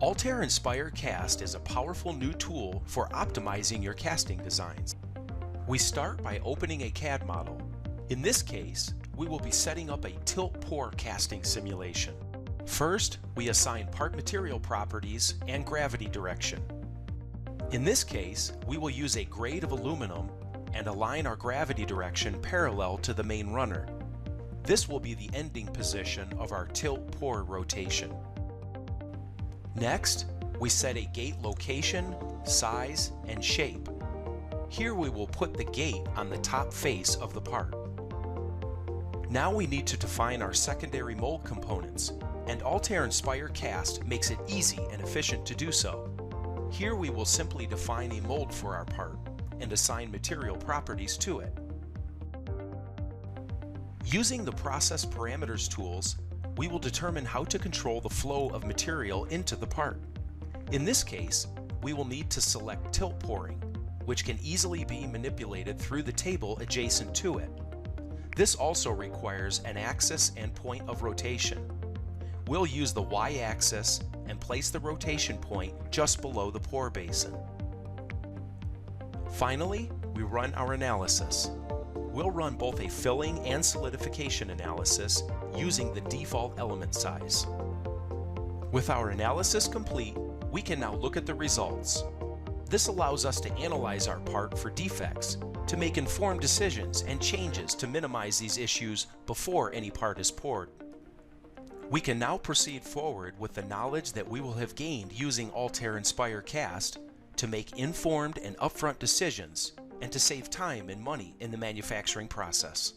Altair Inspire Cast is a powerful new tool for optimizing your casting designs. We start by opening a CAD model. In this case, we will be setting up a tilt-pour casting simulation. First, we assign part material properties and gravity direction. In this case, we will use a grade of aluminum and align our gravity direction parallel to the main runner. This will be the ending position of our tilt-pour rotation. Next, we set a gate location, size, and shape. Here we will put the gate on the top face of the part. Now we need to define our secondary mold components, and Altair Inspire Cast makes it easy and efficient to do so. Here we will simply define a mold for our part and assign material properties to it. Using the Process Parameters tools, we will determine how to control the flow of material into the part. In this case, we will need to select tilt pouring, which can easily be manipulated through the table adjacent to it. This also requires an axis and point of rotation. We'll use the Y-axis and place the rotation point just below the pour basin. Finally, we run our analysis. We'll run both a filling and solidification analysis using the default element size. With our analysis complete, we can now look at the results. This allows us to analyze our part for defects, to make informed decisions and changes to minimize these issues before any part is poured. We can now proceed forward with the knowledge that we will have gained using Altair Inspire Cast to make informed and upfront decisions and to save time and money in the manufacturing process.